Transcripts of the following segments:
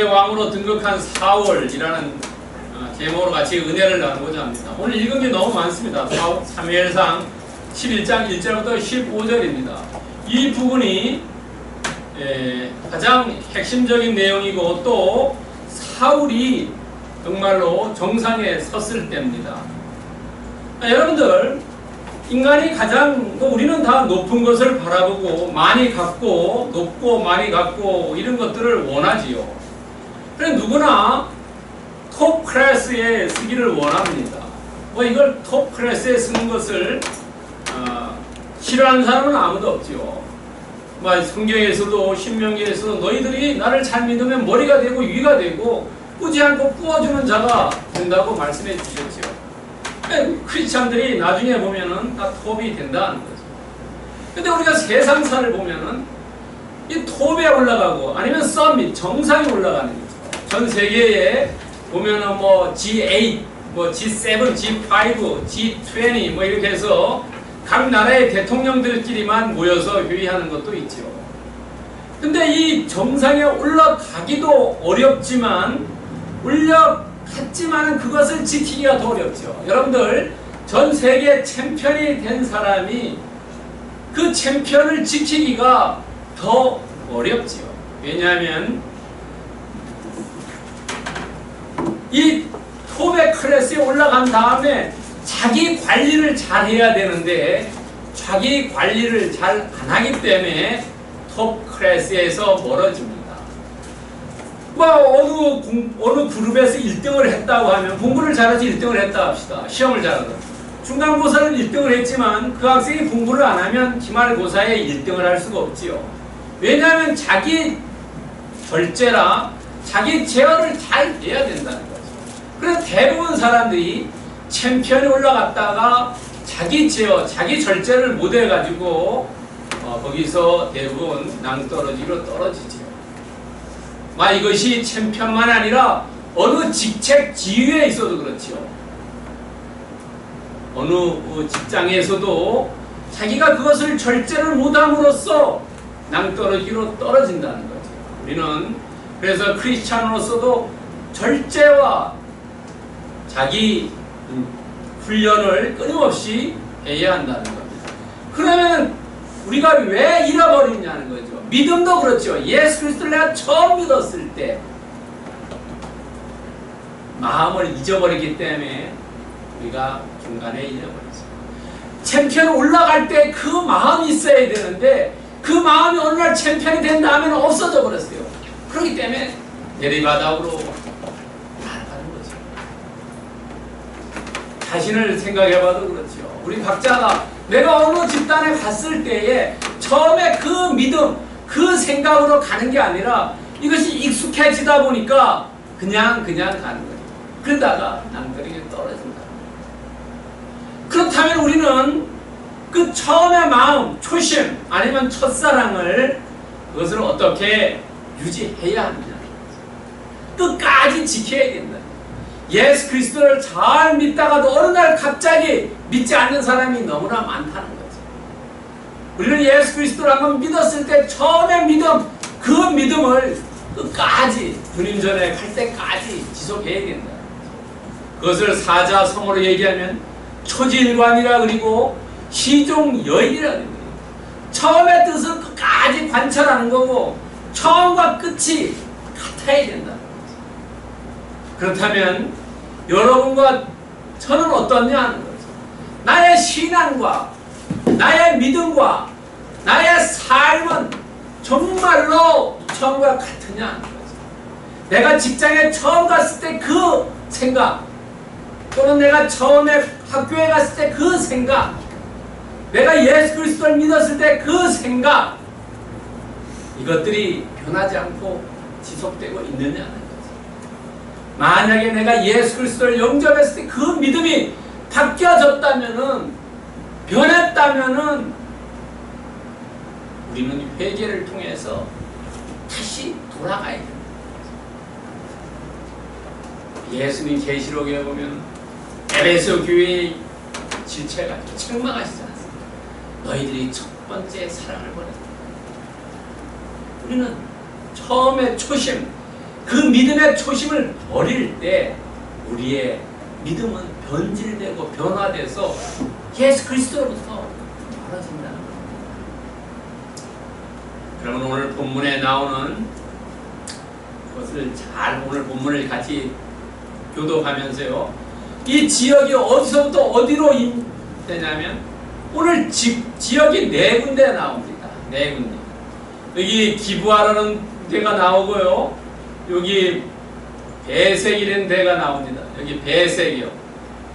왕으로 등극한 사울이라는 제목으로 같이 은혜를 나누고자 합니다. 오늘 읽은 게 너무 많습니다. 사무엘상 11장 1절부터 15절입니다. 이 부분이 가장 핵심적인 내용이고 또 사울이 정말로 정상에 섰을 때입니다. 여러분들, 인간이 가장 우리는 다 높은 것을 바라보고 많이 갖고 높고 많이 갖고 이런 것들을 원하지요. 그래 누구나 톱 클래스에 쓰기를 원합니다. 이걸 톱 클래스에 쓰는 것을 싫어하는 사람은 아무도 없지요. 성경에서도 신명기에서도 너희들이 나를 잘 믿으면 머리가 되고 위가 되고 꾸지 않고 꾸어주는 자가 된다고 말씀해 주셨지요. 크리스찬들이 나중에 보면은 다 톱이 된다는 거죠. 근데 우리가 세상사를 보면은 이 톱에 올라가고 아니면 서밋 정상에 올라가는 거죠. 전 세계에 보면은 G8, G7, G5, G20 이렇게 해서 각 나라의 대통령들끼리만 모여서 회의하는 것도 있죠. 근데 이 정상에 올라가기도 어렵지만 올라갔지만 그것을 지키기가 더 어렵죠. 여러분들, 전 세계 챔피언이 된 사람이 그 챔피언을 지키기가 더 어렵지요. 왜냐하면 이 톱의 클래스에 올라간 다음에 자기 관리를 잘 해야 되는데 자기 관리를 잘 안 하기 때문에 톱 클래스에서 멀어집니다. 어느 그룹에서 1등을 했다고 하면 공부를 잘해서 1등을 했다 합시다. 시험을 잘하다. 중간고사를 1등을 했지만 그 학생이 공부를 안 하면 기말고사에 1등을 할 수가 없지요. 왜냐하면 자기 절제라 자기 제어를 잘 해야 된다는 거죠. 그래서 대부분 사람들이 챔피언이 올라갔다가 자기 제어, 자기 절제를 못 해가지고 거기서 대부분 낭떠러지로 떨어지지요. 이것이 챔피언만 아니라 어느 직책 지위에 있어도 그렇지요. 어느 직장에서도 자기가 그것을 절제를 못함으로써 낭떠러지로 떨어진다는 거죠. 우리는 그래서 크리스찬으로서도 절제와 자기 훈련을 끊임없이 해야 한다는 겁니다. 그러면 우리가 왜 잃어버리냐는 거죠. 믿음도 그렇죠. 예수 그리스도를 내가 처음 믿었을 때 마음을 잊어버리기 때문에 우리가 중간에 잃어버렸어요. 챔피언 올라갈 때 그 마음이 있어야 되는데 그 마음이 어느 날 챔피언이 된 다음에는 없어져 버렸어요. 그렇기 때문에 내리바닥으로 날아가는 거죠. 자신을 생각해봐도 그렇죠. 우리 각자가 내가 어느 집단에 갔을 때에 처음에 그 믿음, 그 생각으로 가는 게 아니라 이것이 익숙해지다 보니까 그냥 가는 거예요. 그러다가 낭떠러지에 떨어진다. 그렇다면 우리는 그 처음의 마음, 초심 아니면 첫사랑을 그것을 어떻게 유지해야 하느냐. 끝까지 지켜야 된다. 예수 그리스도를 잘 믿다가도 어느 날 갑자기 믿지 않는 사람이 너무나 많다는 거죠. 우리는 예수 그리스도를 한번 믿었을 때 처음의 믿음, 그 믿음을 끝까지 주님 전에 갈 때까지 지속해야 된다. 그것을 사자성어로 얘기하면 초지일관이라 그리고 시종여일이라 그립니다. 처음의 뜻을 끝까지 관찰하는 거고 처음과 끝이 같아야 된다. 그렇다면 여러분과 저는 어떠냐 하는 거죠. 나의 신앙과 나의 믿음과 나의 삶은 정말로 처음과 같으냐 하는 거죠. 내가 직장에 처음 갔을 때 그 생각 또는 내가 처음에 학교에 갔을 때 그 생각 내가 예수 그리스도를 믿었을 때 그 생각 이것들이 변하지 않고 지속되고 있느냐 하는 거죠. 만약에 내가 예수 그리스도를 영접했을 때 그 믿음이 바뀌어졌다면은 변했다면은 우리는 회개를 통해서 다시 돌아가야 됩니다. 예수님 계시록에 보면 에베소 교회의 질체가 책망하시지 않습니까? 너희들이 첫 번째 사랑을 버렸다. 우리는 처음에 초심, 그 믿음의 초심을 버릴 때 우리의 믿음은 변질되고 변화돼서 예수 그리스도로부터 멀어진다는 겁니다. 그러면 오늘 본문에 나오는 것을 잘 오늘 본문을 같이 교독하면서요. 이 지역이 어디서부터 어디로 되냐면 오늘 지역이 네 군데 나옵니다. 네 군데. 여기 기브아라는 데가 나오고요. 여기 베색이라는 데가 나옵니다. 여기 베색이요.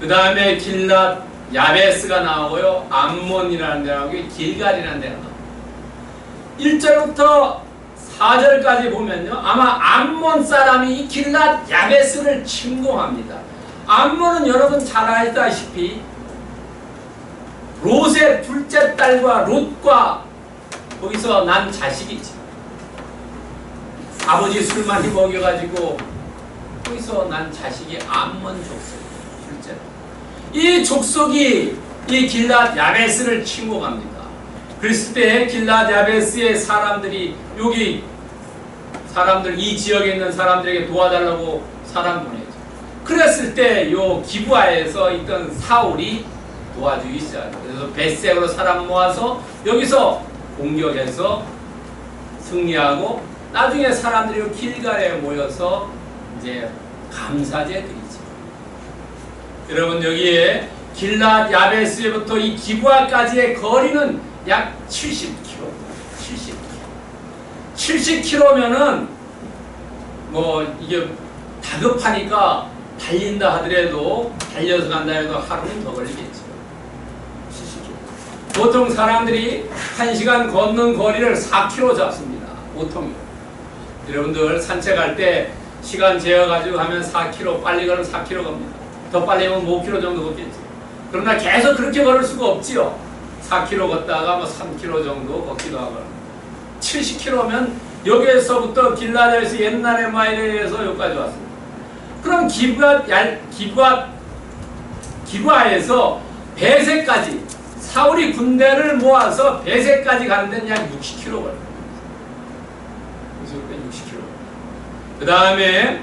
그 다음에 길랏 야베스가 나오고요. 암몬이라는 데가 나오고 길갈이라는 데가 나옵니다. 1절부터 4절까지 보면요. 아마 암몬 사람이 이 길랏 야베스를 침공합니다. 암몬은 여러분 잘 알다시피 롯의 둘째 딸과 롯과 거기서 난 자식이지. 아버지 술 많이 먹여가지고 거기서 난 자식이 암몬 족속 둘째. 이 족속이 이 길랏 야베스를 침공합니다. 그랬을 때 길랏 야베스의 사람들이 여기 사람들 이 지역에 있는 사람들에게 도와달라고 사람 보내죠. 그랬을 때 요 기브아에서 있던 사울이 도와주기 시작해요. 그래서 벳색으로 사람 모아서 여기서 공격해서 승리하고 나중에 사람들이 길갈에 모여서 이제 감사제 드리죠. 여러분 여기에 길랏 야베스부터 이 기브아까지의 거리는 약 70km. 70km면은 뭐 이게 다급하니까 달린다 하더라도 달려서 간다 해도 하루는 더 걸리겠죠. 70km. 보통 사람들이 1시간 걷는 거리를 4km 잡습니다. 보통이요. 여러분들 산책할 때 시간 재어가지고 하면 4km, 빨리 걸으면 4km 갑니다. 더 빨리 하면 5km 정도 걷겠죠. 그러나 계속 그렇게 걸을 수가 없지요. 4km 걷다가 뭐 3km 정도 걷기도 하고 70km면 여기에서부터 길라드에서 옛날에 마일에서 여기까지 왔습니다. 그럼 기브아에서 베세까지 사울이 군대를 모아서 베세까지 가는 데는 약 60km 걸려요. 그래서 60km. 그 다음에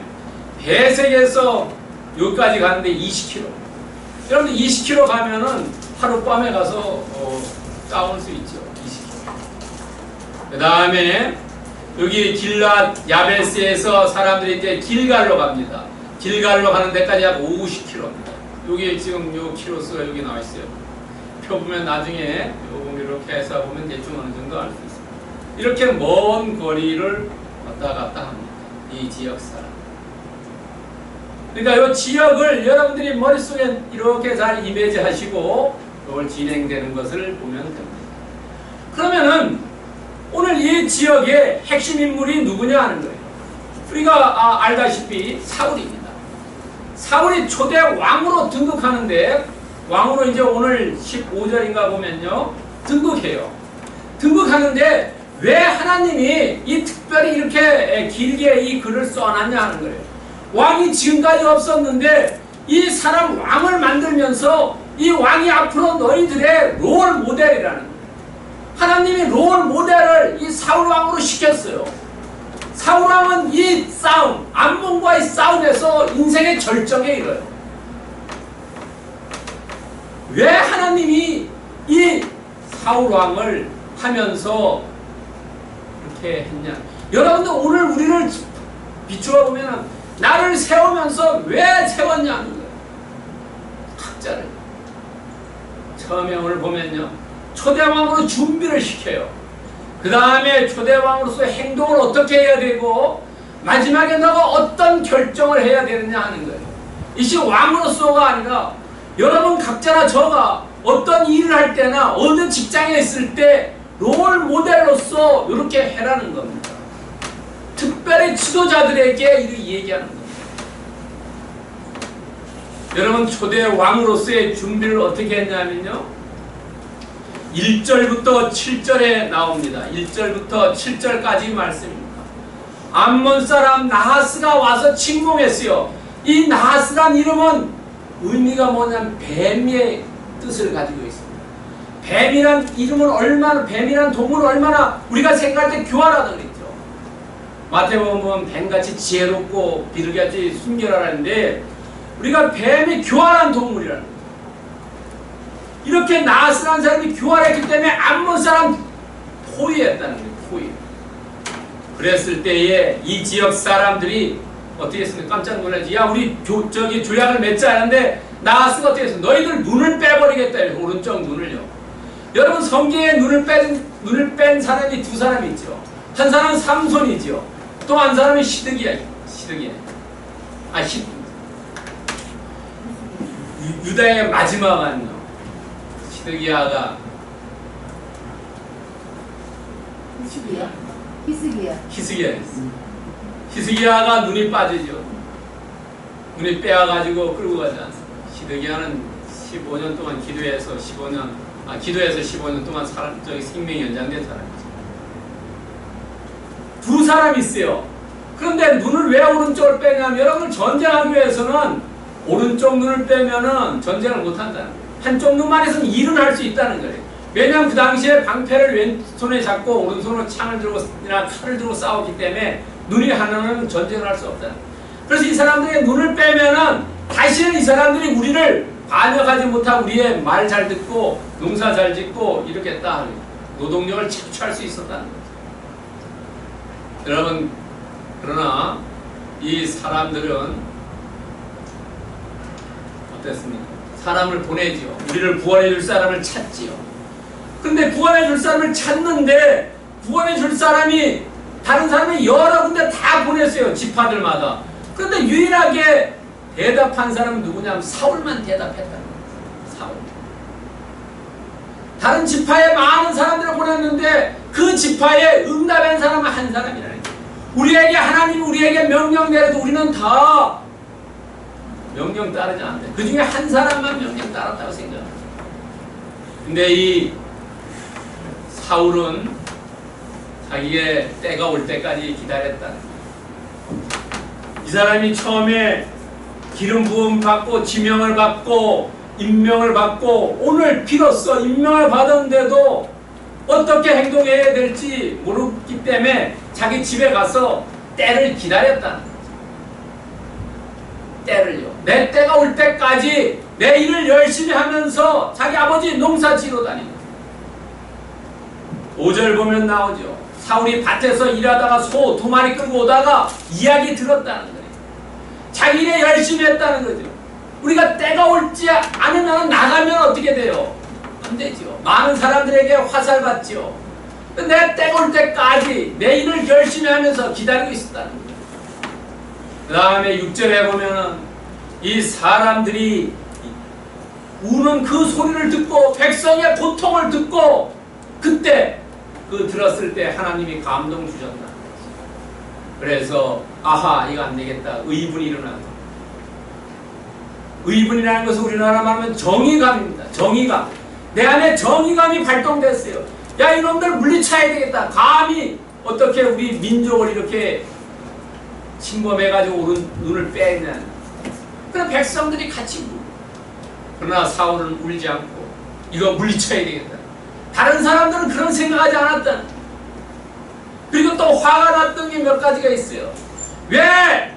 베색에서 여기까지 가는데 20km. 여러분들 20km 가면은 하룻밤에 가서 싸울 수 있죠. 20km. 그 다음에 여기 길랏 야베스에서 사람들이 이제 길갈로 갑니다. 길갈로 가는 데까지 약 50km입니다. 여기 지금 요 키로수가 여기 나와 있어요. 표 보면 나중에 요거 이렇게 해서 보면 대충 어느 정도 알 수 있습니다. 이렇게 먼 거리를 왔다 갔다 합니다. 이 지역 사람. 그러니까 이 지역을 여러분들이 머릿속에 이렇게 잘 이미지 하시고 이걸 진행되는 것을 보면 됩니다. 그러면은 오늘 이 지역의 핵심 인물이 누구냐 하는 거예요. 우리가 알다시피 사울입니다. 사울이 초대 왕으로 등극하는데 왕으로 이제 오늘 15절인가 보면요 등극해요. 등극하는데 왜 하나님이 이 특별히 이렇게 길게 이 글을 써놨냐 하는 거예요. 왕이 지금까지 없었는데 이 사람 왕을 만들면서 이 왕이 앞으로 너희들의 롤 모델이라는 거예요. 하나님이 롤 모델을 이 사울 왕으로 시켰어요. 사울 왕은 이 싸움, 암몬과의 싸움에서 인생의 절정에 이르러요. 왜 하나님이 이 사울 왕을 하면서 이렇게 했냐? 여러분들 오늘 우리를 비추어 보면 나를 세우면서 왜 세웠냐는 거예요. 각자를. 처음에 오늘 보면요. 초대왕으로 준비를 시켜요. 그 다음에 초대왕으로서 행동을 어떻게 해야 되고 마지막에 너가 어떤 결정을 해야 되느냐 하는 거예요. 이것이 왕으로서가 아니라 여러분 각자나 저가 어떤 일을 할 때나 어느 직장에 있을 때 롤 모델로서 이렇게 해라는 겁니다. 특별히 지도자들에게 이렇게 얘기하는 겁니다. 여러분 초대왕으로서의 준비를 어떻게 했냐면요. 1절부터 7절에 나옵니다. 1절부터 7절까지 말씀입니다. 암몬 사람 나하스가 와서 침공했어요. 이 나하스란 이름은 의미가 뭐냐면 뱀의 뜻을 가지고 있습니다. 뱀이란 이름은 얼마나, 뱀이란 동물은 얼마나 우리가 생각할 때 교활하다 그랬죠. 마태복음 보면 뱀같이 지혜롭고 비둘기같이 순결하라는데 우리가 뱀이 교활한 동물이라는 거예요. 이렇게 나스란 사람이 교활했기 때문에 암몬 사람 포위했다는 거예요. 포위. 그랬을 때에 이 지역 사람들이 어떻게 했습니까? 깜짝 놀라지. 야, 우리 조약을 맺지 않았는데 나스가 어떻게 했어? 너희들 눈을 빼버리겠다. 오른쪽 눈을요. 여러분 성경에 눈을 뺀 사람이 두 사람이 있죠. 한 사람은 삼손이죠. 또 한 사람은 시드기야. 유다의 마지막 안요. 시드기야가 히스기야가 눈이 빠지죠. 눈이 빼어가지고 끌고 가지 않습니다. 시드기야는 15년 동안 기도해서 15년 동안 생명이 연장된 사람이죠. 두 사람이 있어요. 그런데 눈을 왜 오른쪽을 빼냐면 여러분 전쟁하기 위해서는 오른쪽 눈을 빼면은 전쟁을 못한다는 거예요. 한쪽 눈만 있으면 일은 할 수 있다는 거예요. 왜냐하면 그 당시에 방패를 왼손에 잡고 오른손으로 창을 들고나 칼을 들고 싸웠기 때문에 눈이 하나는 전쟁을 할 수 없다. 그래서 이 사람들의 눈을 빼면은 다시는 이 사람들이 우리를 반역하지 못하고 우리의 말 잘 듣고 농사 잘 짓고 이렇게 딱 노동력을 착취할 수 있었다는 거죠. 여러분 그러나 이 사람들은 어땠습니까? 사람을 보내지요. 우리를 구원해 줄 사람을 찾지요. 근데 구원해 줄 사람을 찾는데 구원해 줄 사람이 다른 사람이 여러 군데 다 보냈어요. 지파들마다. 그런데 유일하게 대답한 사람은 누구냐면 사울만 대답했다는 거예요. 사울. 다른 지파에 많은 사람들을 보냈는데 그 지파에 응답한 사람은 한 사람이라는 거예요. 우리에게 하나님이 우리에게 명령 내려도 우리는 다 명령 따르지 않는데 그 중에 한 사람만 명령 따랐다고 생각합니다. 근데 이 사울은 자기의 때가 올 때까지 기다렸다는 거예요. 이 사람이 처음에 기름 부음 받고 지명을 받고 임명을 받고 오늘 비로소 임명을 받았는데도 어떻게 행동해야 될지 모르기 때문에 자기 집에 가서 때를 기다렸다는 거죠. 때를요. 내 때가 올 때까지 내 일을 열심히 하면서 자기 아버지 농사 지러 다니는 거예요. 5절 보면 나오죠. 사울이 밭에서 일하다가 소 2마리 끌고 오다가 이야기 들었다는 거예요. 자기 일에 열심히 했다는 거죠. 우리가 때가 올지 않으면 나가면 어떻게 돼요? 안 되죠. 많은 사람들에게 화살 받죠. 내 때가 올 때까지 내 일을 열심히 하면서 기다리고 있었다는 거예요. 그 다음에 6절에 보면은 이 사람들이 우는 그 소리를 듣고 백성의 고통을 듣고 그때 그 들었을 때 하나님이 감동 주셨다. 그래서 아하 이거 안 되겠다. 의분이 일어난다. 의분이라는 것은 우리나라 말하면 정의감입니다. 정의감. 내 안에 정의감이 발동됐어요. 야 이놈들 물리쳐야 되겠다. 감히 어떻게 우리 민족을 이렇게 침범해가지고 눈을 빼냐. 그럼 백성들이 같이 울고. 그러나 사울은 울지 않고 이거 물리쳐야 되겠다. 다른 사람들은 그런 생각하지 않았다. 그리고 또 화가 났던 게 몇 가지가 있어요. 왜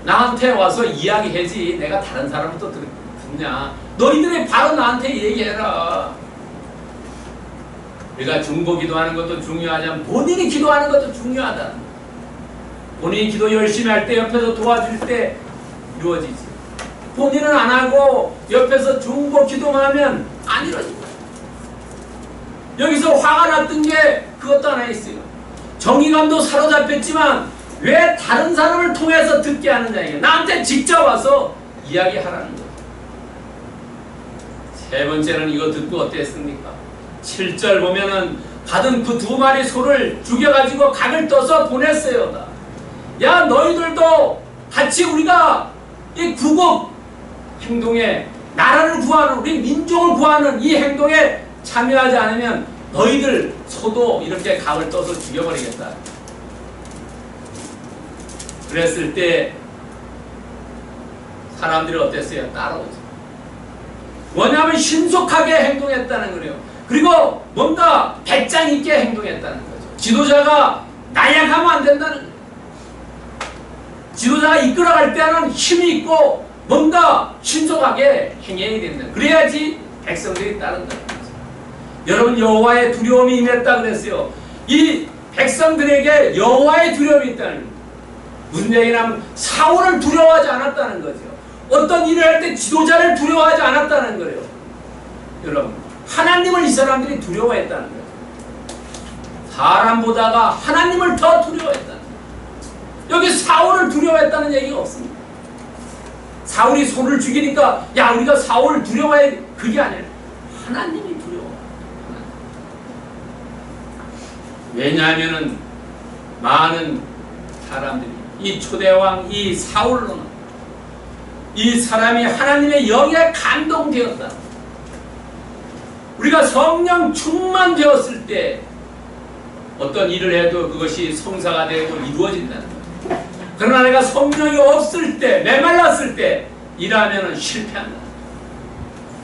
나한테 와서 이야기하지 내가 다른 사람부터 듣냐. 너희들이 바로 나한테 얘기해라. 우리가 중보 기도하는 것도 중요하지만 본인이 기도하는 것도 중요하다. 본인이 기도 열심히 할 때 옆에서 도와줄 때 이루어지지. 본인은 안 하고 옆에서 중보 기도만 하면 안 이루어집니다. 여기서 화가 났던 게 그것도 하나 있어요. 정의감도 사로잡혔지만 왜 다른 사람을 통해서 듣게 하느냐. 이게 나한테 직접 와서 이야기하라는 거예요. 세 번째는 이거 듣고 어땠습니까? 7절 보면은 받은 그 2마리 소를 죽여가지고 각을 떠서 보냈어요. 야 너희들도 같이 우리가 이 구국 행동에 나라를 구하는 우리 민족을 구하는 이 행동에 참여하지 않으면 너희들 소도 이렇게 각을 떠서 죽여버리겠다. 그랬을 때 사람들이 어땠어요? 따라오죠. 뭐냐면 신속하게 행동했다는 거예요. 그리고 뭔가 배짱 있게 행동했다는 거죠. 지도자가 나약하면 안 된다는 거예요. 지도자가 이끌어갈 때는 힘이 있고 뭔가 신속하게 행해야 된다. 그래야지 백성들이 따른다. 여러분, 여호와의 두려움이 임했다 그랬어요. 이 백성들에게 여호와의 두려움이 있다는, 무슨 얘기냐면 사울을 두려워하지 않았다는 거죠. 어떤 일을 할 때 지도자를 두려워하지 않았다는 거예요. 여러분, 하나님을 이 사람들이 두려워했다는 거예요. 사람보다가 하나님을 더 두려워했다는 거예요. 여기 사울을 두려워했다는 얘기가 없습니다. 사울이 소를 죽이니까 야 우리가 사울을 두려워해, 그게 아니라 하나님이 두려워. 왜냐하면은 많은 사람들이 이 초대왕 이 사울로는 이 사람이 하나님의 영에 감동되었다. 우리가 성령 충만되었을 때 어떤 일을 해도 그것이 성사가 되고 이루어진다는 거예요. 그러나 내가 성령이 없을 때, 메말랐을 때 일하면 실패한다.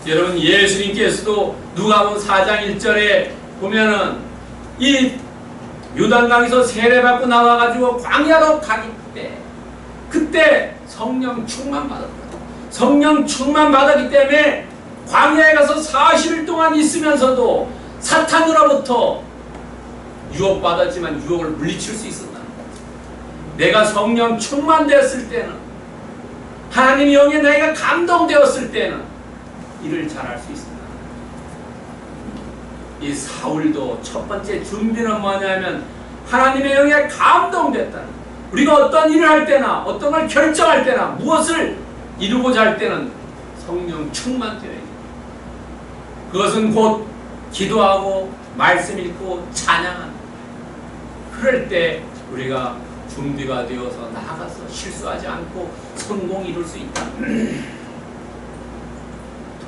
여러분, 예수님께서도 누가복음 4장 1절에 보면은 이 요단강에서 세례받고 나와가지고 광야로 가기 때 그때 성령 충만 받았다. 성령 충만 받았기 때문에 광야에 가서 40일 동안 있으면서도 사탄으로부터 유혹받았지만 유혹을 물리칠 수 있었다는 거죠. 내가 성령 충만되었을 때는, 하나님의 영에 내가 감동되었을 때는 일을 잘할 수 있습니다. 이 사울도 첫 번째 준비는 뭐냐면 하나님의 영에 감동됐다는 거예요. 우리가 어떤 일을 할 때나 어떤 걸 결정할 때나 무엇을 이루고자 할 때는 성령 충만되어야 해요. 그것은 곧 기도하고 말씀 읽고 찬양하는, 그럴 때 우리가 준비가 되어서 나아가서 실수하지 않고 성공 이룰 수 있다.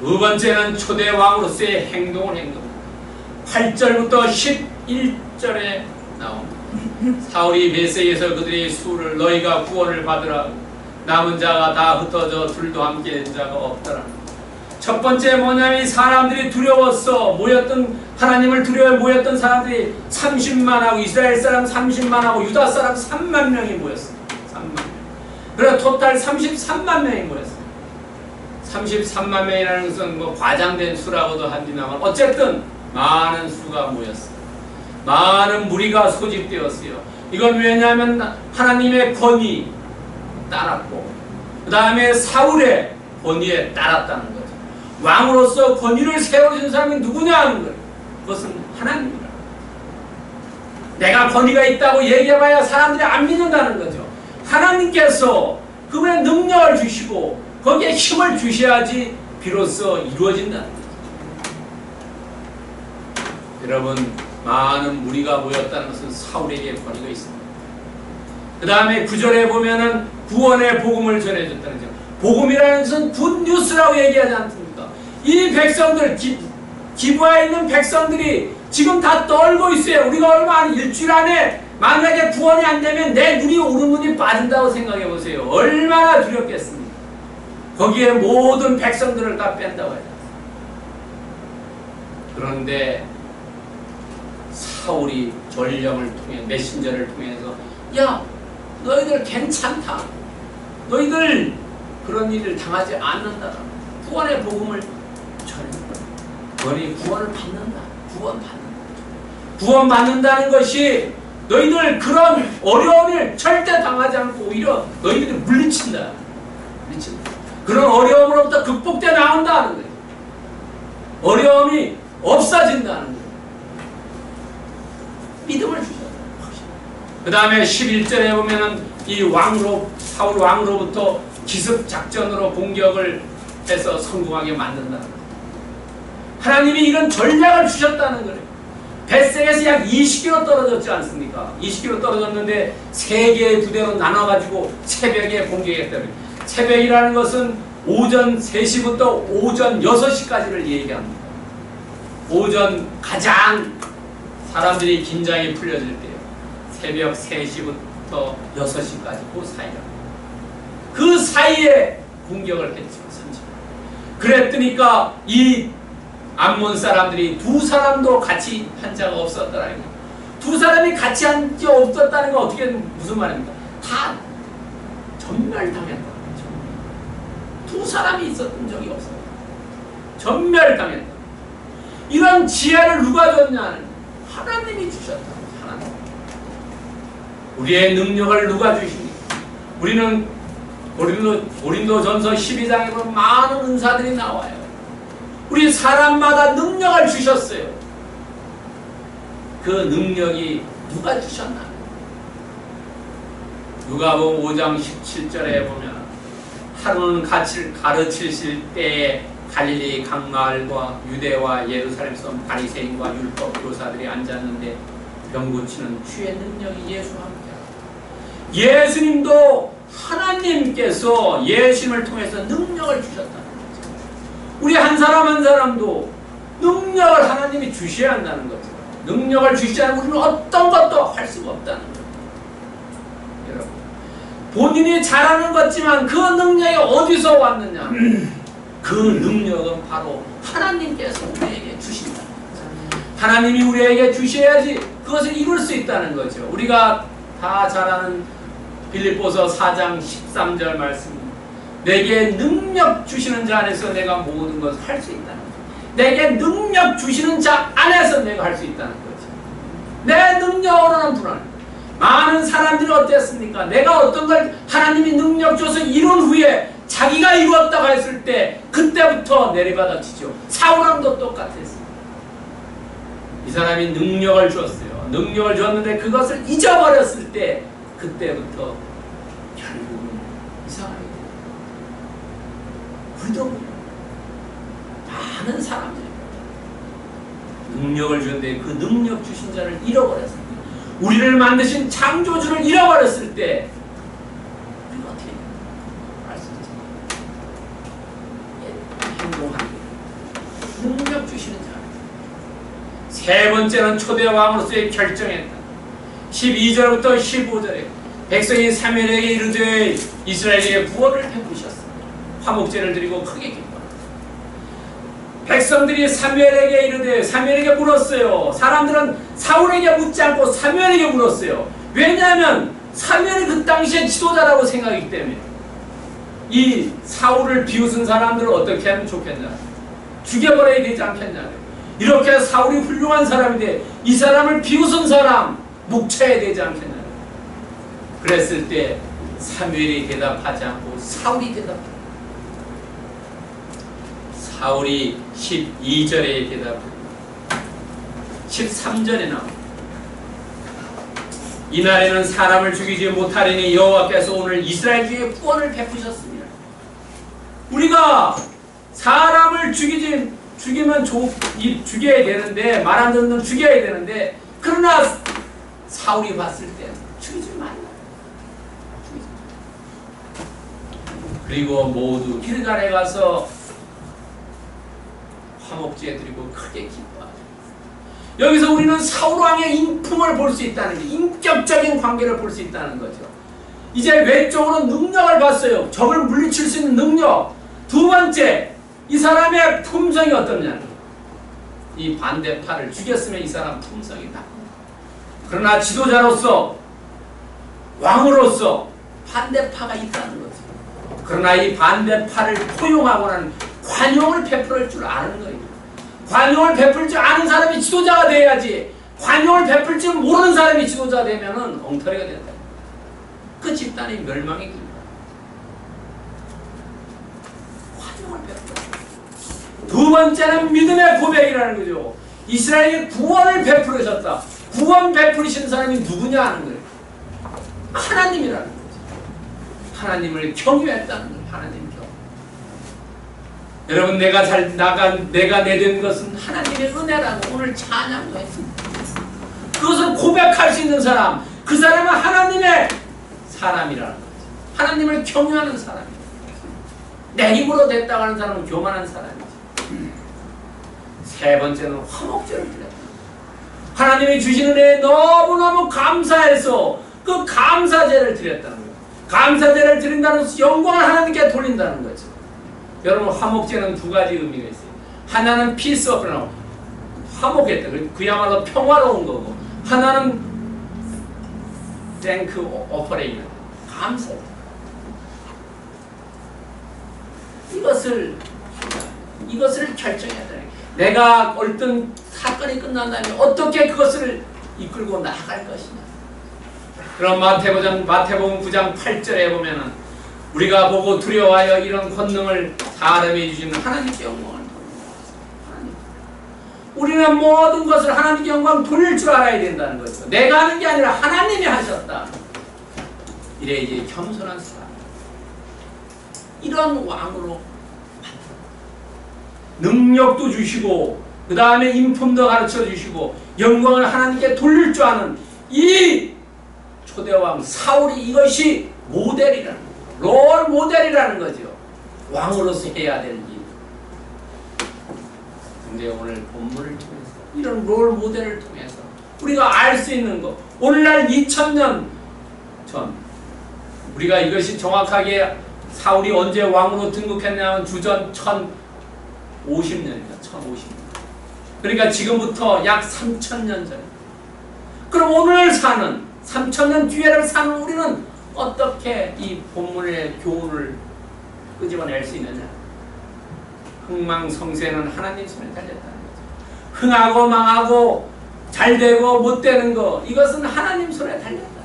두 번째는 초대 왕으로서의 행동. 8절부터 11절에 나옵니다. 사울이 메세에서 그들의 수를 너희가 구원을 받으라. 남은 자가 다 흩어져 둘도 함께 된 자가 없더라. 첫 번째 뭐냐면 사람들이 두려웠어. 하나님을 두려워 모였던 사람들이 30만하고 이스라엘 사람 30만하고 유다 사람 3만 명이 모였어요. 3만 명. 그래서 토탈 33만 명이 모였어요. 33만 명이라는 것은 뭐 과장된 수라고도 합니다만 어쨌든 많은 수가 모였어요. 많은 무리가 소집되었어요. 이건 왜냐하면 하나님의 권위 따랐고 그 다음에 사울의 권위에 따랐다는 거죠. 왕으로서 권위를 세워준 사람이 누구냐 하는 거예요. 그것은 하나님이라. 내가 권위가 있다고 얘기해봐야 사람들이 안 믿는다는 거죠. 하나님께서 그분의 능력을 주시고 거기에 힘을 주셔야지 비로소 이루어진다는 거죠. 여러분, 많은 무리가 모였다는 것은 사울에게 권위가 있습니다. 그 다음에 9절에 보면은 구원의 복음을 전해줬다는 거죠. 복음이라는 것은 굿뉴스라고 얘기하지 않습니까? 이 백성들, 기부하에 있는 백성들이 지금 다 떨고 있어요. 우리가 얼마 안, 일주일 안에 만약에 구원이 안 되면 내 눈이 오른 눈이 빠진다고 생각해 보세요. 얼마나 두렵겠습니까? 거기에 모든 백성들을 다 뺀다고 해요. 그런데 사울이 전령을 통해 메신저를 통해서 야 너희들 괜찮다. 너희들 그런 일을 당하지 않는다. 구원의 복음을 전한다. 너희 구원을 받는다. 구원받는다는 것이 너희들 그런 어려움을 절대 당하지 않고 오히려 너희들이 물리친다. 그런 어려움으로부터 극복돼 나온다는 거예요. 어려움이 없어진다는 거예요. 믿음을 주셨다. 그 다음에 11절에 보면은 이 사울 왕으로부터 기습 작전으로 공격을 해서 성공하게 만든다는 거예요. 하나님이 이런 전략을 주셨다는 거예요. 벳섹에서 약 20km 떨어졌지 않습니까? 20km 떨어졌는데 3개의 부대로 나눠가지고 새벽에 공격했다는 거예요. 새벽이라는 것은 오전 3시부터 오전 6시까지를 얘기합니다. 오전 가장 사람들이 긴장이 풀려질 때요. 새벽 3시부터 6시까지 그 사이에 공격을 했죠. 그랬더니까 이 암몬 사람들이 두 사람도 같이 한 자가 없었더라. 두 사람이 같이 한 자 없었다는 건 어떻게 무슨 말입니까? 다 전멸당했다는 거죠. 두 사람이 있었던 적이 없어요. 전멸당했다. 이런 지혜를 누가 줬냐는 하나님이 주셨다. 하나님. 우리의 능력을 누가 주십니까? 우리는 고린도전서 12장에 보면 많은 은사들이 나와요. 우리 사람마다 능력을 주셨어요. 그 능력이 누가 주셨나? 누가복음 5장 17절에 보면 하루는 가르치실 때에 갈릴리 강마을과 유대와 예루살렘 섬 바리새인과 율법 교사들이 앉았는데 병 고치는 주의 능력이 예수와 함께하고, 예수님도 하나님께서 예수님을 통해서 능력을 주셨다는 거죠. 우리 한 사람 한 사람도 능력을 하나님이 주셔야 한다는 거죠. 능력을 주시지 않으면 우리는 어떤 것도 할 수가 없다는 거죠. 여러분, 본인이 잘하는 것지만 그 능력이 어디서 왔느냐? 그 능력은 바로 하나님께서 우리에게 주신다는 거죠. 하나님이 우리에게 주셔야지 그것을 이룰 수 있다는 거죠. 우리가 다 잘 아는 빌립보서 4장 13절 말씀, 내게 능력 주시는 자 안에서 내가 모든 것을 할 수 있다는 거죠. 내게 능력 주시는 자 안에서 내가 할 수 있다는 거죠. 내 능력으로는 불안해. 많은 사람들이 어땠습니까? 내가 어떤 걸 하나님이 능력 줘서 이룬 후에 자기가 이루었다고 했을 때 그때부터 내리받아치죠. 사울왕도 똑같았어요. 이 사람이 능력을 줬어요. 능력을 줬는데 그것을 잊어버렸을 때 그때부터 결국은 이상하게 돼요. 우리도 많은 사람들이 능력을 줬는데 그 능력 주신 자를 잃어버렸을 때, 우리를 만드신 창조주를 잃어버렸을 때 우리가 어떻게 알 수 있죠? 행동하는 능력 주시는 자. 세 번째는 초대왕으로서의 결정했다. 12절부터 15절에 백성이 사무엘에게 이르되 이스라엘에게 구원을 베푸셨습니다. 화목제를 드리고 크게 기뻐합니다. 백성들이 사무엘에게 이르되, 사무엘에게 물었어요. 사람들은 사울에게 묻지 않고 사무엘에게 물었어요. 왜냐하면 사무엘이 그 당시에 지도자라고 생각하기 때문에. 이 사울을 비웃은 사람들을 어떻게 하면 좋겠냐? 죽여버려야 되지 않겠냐? 이렇게 사울이 훌륭한 사람인데 이 사람을 비웃은 사람 묵혀야 되지 않겠냐? 그랬을 때 사무엘이 대답하지 않고 사울이 대답합니다. 사울이 12절에 대답합니다. 13절에 나옵니다. 이날에는 사람을 죽이지 못하리니 여호와께서 오늘 이스라엘 중에 구원을 베푸셨습니다. 우리가 사람을 죽이면 죽여야 되는데, 말 안 듣는 죽여야 되는데, 그러나 사울이 봤을 때 죽이지 말라. 그리고 모두 길갈에 가서 화목제 드리고 크게 기뻐하죠. 여기서 우리는 사울왕의 인품을 볼 수 있다는 게, 인격적인 관계를 볼 수 있다는 거죠. 이제 외적으로 능력을 봤어요. 적을 물리칠 수 있는 능력. 두 번째, 이 사람의 품성이 어떠냐. 이 반대파를 죽였으면 이 사람 품성이 나쁘다. 그러나 지도자로서, 왕으로서 반대파가 있다는 거죠. 그러나 이 반대파를 포용하고는 관용을 베풀 줄 아는 거예요. 관용을 베풀 줄 아는 사람이 지도자가 돼야지, 관용을 베풀 줄 모르는 사람이 지도자가 되면은 엉터리가 된다. 그 집단이 멸망의 길입니다. 관용을 베풀어. 두 번째는 믿음의 고백이라는 거죠. 이스라엘이 구원을 베풀으셨다. 구원 베풀으신 사람이 누구냐 하는 거예요. 하나님이라는 거죠. 하나님을 경외했다는 거예요. 하나님 경외. 여러분, 내가 내된 것은 하나님의 은혜라고 오늘 찬양도 했습니다. 그것을 고백할 수 있는 사람, 그 사람은 하나님의 사람이라는 거죠. 하나님을 경외하는 사람이에요. 내 힘으로 됐다고 하는 사람은 교만한 사람이죠. 세 번째는 화목제를 드렸다. 하나님이 주시는 은혜에 너무너무 감사해서 그 감사제를 드렸다는 거예요. 감사제를 드린다는 것은 영광을 하나님께 돌린다는 거죠. 여러분, 화목제는 두 가지 의미가 있어요. 하나는 peace offering, 화목했다. 그야말로 평화로운 거고, 하나는 thank offering, 감사했다. 이것을 결정해야 돼. 내가 어떤 사건이 끝난 다음에 어떻게 그것을 이끌고 나아갈 것이냐. 그럼 마태복음 9장 8절에 보면은 우리가 보고 두려워하여 이런 권능을 사람이 주시는 하나님께 영광을 돌립니다. 우리는 모든 것을 하나님께 영광 돌릴 줄 알아야 된다는 거죠. 내가 하는 게 아니라 하나님이 하셨다. 이래 이제 겸손한 사람, 이런 왕으로 능력도 주시고 그 다음에 인품도 가르쳐 주시고 영광을 하나님께 돌릴 줄 아는 이 초대왕 사울이 이것이 모델이라는 거예요. 롤 모델이라는 거죠. 왕으로서 해야 될 일. 근데 오늘 본문을 통해서 이런 롤 모델을 통해서 우리가 알 수 있는 것, 오늘날 2000년 전 우리가 이것이 정확하게 사울이 언제 왕으로 등극했냐면 주전 1050년입니다. 1050년. 그러니까 지금부터 약 3000년 전. 그럼 오늘 사는 3000년 뒤에를 사는 우리는 어떻게 이 본문의 교훈을 끄집어낼 수 있느냐? 흥망성쇠는 하나님 손에 달렸다는 거죠. 흥하고 망하고 잘되고 못되는 거, 이것은 하나님 손에 달렸다는 거죠.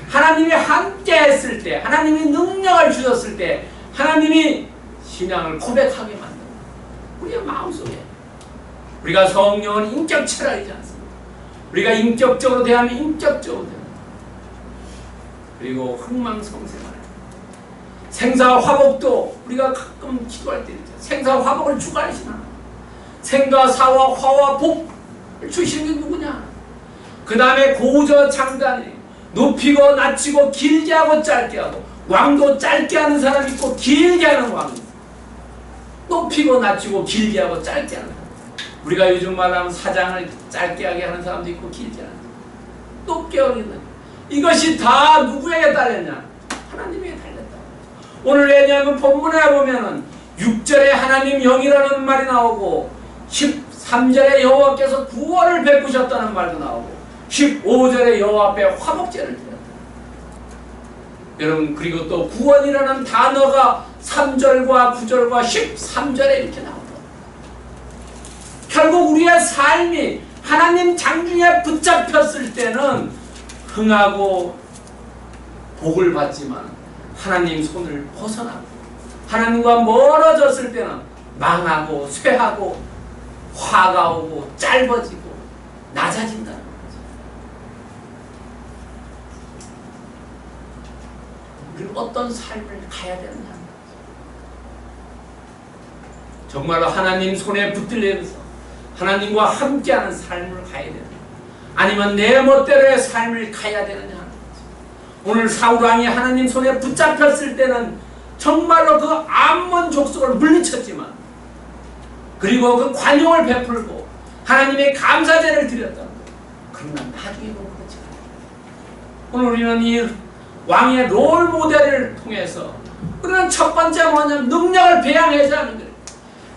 하나님이 함께 했을 때, 하나님이 능력을 주셨을 때, 하나님이 신앙을 고백하게 만듭니다. 우리의 마음속에. 우리가 성령은 인격 철학이지 않습니까? 우리가 인격적으로 대하면 인격적으로 대합니다. 그리고 흥망성쇠만 해요. 생사화복도 우리가 가끔 기도할 때 있죠. 생사화복을 주관하시는 하나님. 생과 사와 화와 복을 주시는 게 누구냐? 그 다음에 고저장단이 높이고 낮추고 길게 하고 짧게 하고, 왕도 짧게 하는 사람이 있고 길게 하는 왕이 있어요. 높이고 낮추고 길게 하고 짧게 하는 사람. 우리가 요즘 말하면 사장을 짧게 하게 하는 사람도 있고 길게 하는 사람. 높게 하는. 이것이 다 누구에게 달렸냐? 하나님에게 달렸다. 오늘 왜냐하면 본문에 보면은 6절에 하나님 영이라는 말이 나오고 13절에 여호와께서 구원을 베푸셨다는 말도 나오고 15절에 여호와 앞에 화목제를 드렸다. 여러분, 그리고 또 구원이라는 단어가 3절과 9절과 13절에 이렇게 나옵니다. 결국 우리의 삶이 하나님 장중에 붙잡혔을 때는 흥하고 복을 받지만 하나님 손을 벗어나고, 하나님과 멀어졌을 때는 망하고 쇠하고 화가 오고 짧아지고 낮아진다는 거죠. 우리는 어떤 삶을 가야 되느냐. 정말로 하나님 손에 붙들리면서 하나님과 함께하는 삶을 가야 되느냐, 아니면 내 멋대로의 삶을 가야 되느냐. 오늘 사울왕이 하나님 손에 붙잡혔을 때는 정말로 그 암몬 족속을 물리쳤지만, 그리고 그 관용을 베풀고 하나님의 감사제를 드렸다는 거예요. 그러나 나중에는 그렇지 않아요. 오늘 우리는 이 왕의 롤 모델을 통해서 우리는 첫 번째 뭐냐면 능력을 배양해야 하는 거예요.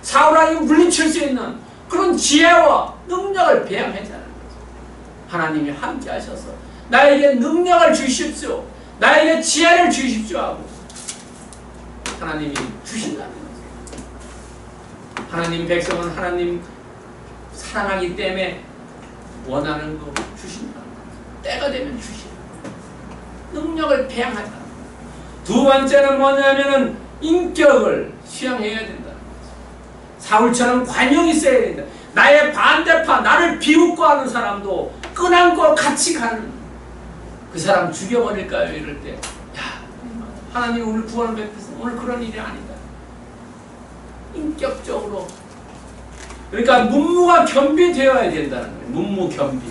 사울왕이 물리칠 수 있는 그런 지혜와 능력을 배양해야 하는 거죠. 하나님이 함께 하셔서 나에게 능력을 주십시오, 나에게 지혜를 주십시오 하고 하나님이 주신다는 거죠. 하나님 백성은 하나님 사랑하기 때문에 원하는 거 주신다는 거죠. 때가 되면 주신다는 거죠. 능력을 배양하자. 두 번째는 뭐냐면은 인격을 수양해야 된다는 거죠. 사울처럼 관용이 있어야 된다. 나의 반대파, 나를 비웃고 하는 사람도 끈안고 같이 가는, 그 사람 죽여버릴까요? 이럴 때, 야, 하나님 오늘 구원을 베푸셔서 오늘 그런 일이 아니다. 인격적으로. 그러니까 문무가 겸비되어야 된다는 거예요. 문무 겸비.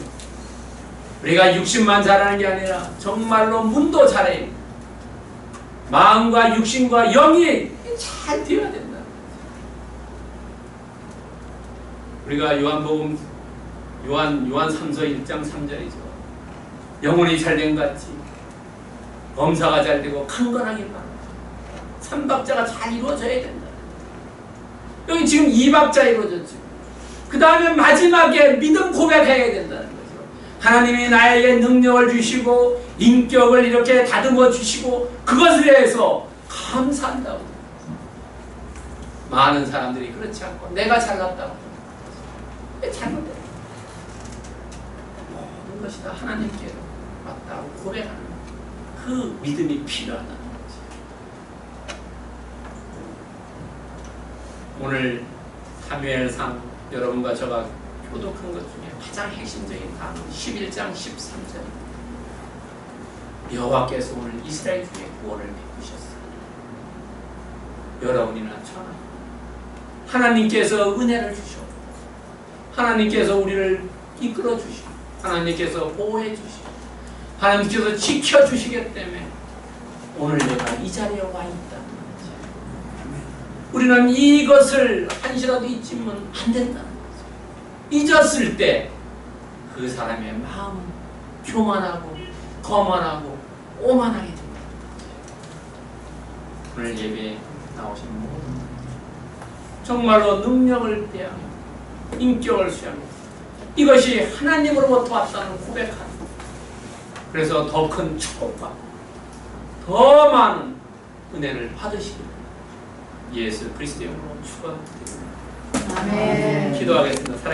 우리가 육신만 잘하는 게 아니라 정말로 문도 잘해야 됩니다. 마음과 육신과 영이 잘 되어야 된다. 우리가 요한복음 요한 3서 1장 3절이죠. 영혼이 잘된 것 같이 검사가 잘되고 강건하게 바라. 3박자가 잘 이루어져야 된다. 여기 지금 2박자 이루어졌죠. 그 다음에 마지막에 믿음 고백해야 된다는 거죠. 하나님이 나에게 능력을 주시고 인격을 이렇게 다듬어 주시고 그것에 대해서 감사한다고. 많은 사람들이 그렇지 않고 내가 잘났다고 잘못돼. 모든 것이 다 하나님께 맞다고 고백하는 그 믿음이 필요하다는 거지. 오늘 사무엘상 여러분과 저가 교독한 것 중에 가장 핵심적인 단어 11장 13절. 여호와께서 오늘 이스라엘 중에 구원을 베푸셨어요. 여러분이나 저나 하나님께서 은혜를 주시고 하나님께서 우리를 이끌어 주시고 하나님께서 보호해 주시고 하나님께서 지켜주시기 때문에 오늘 내가 이 자리에 와 있다는 거죠. 우리는 이것을 한시라도 잊으면 안 된다는 거죠. 잊었을 때 그 사람의 마음은 교만하고 거만하고 오만하게 됩니다. 오늘 예배에 나오신 모든 정말로 능력을 대하며 인격을 수양해 이것이 하나님으로부터 왔다는 고백하는 그래서 더 큰 축복과 더 많은 은혜를 받으시길 예수 그리스도의 이름으로 축원드립니다. 아멘. 기도하겠습니다. 사랑해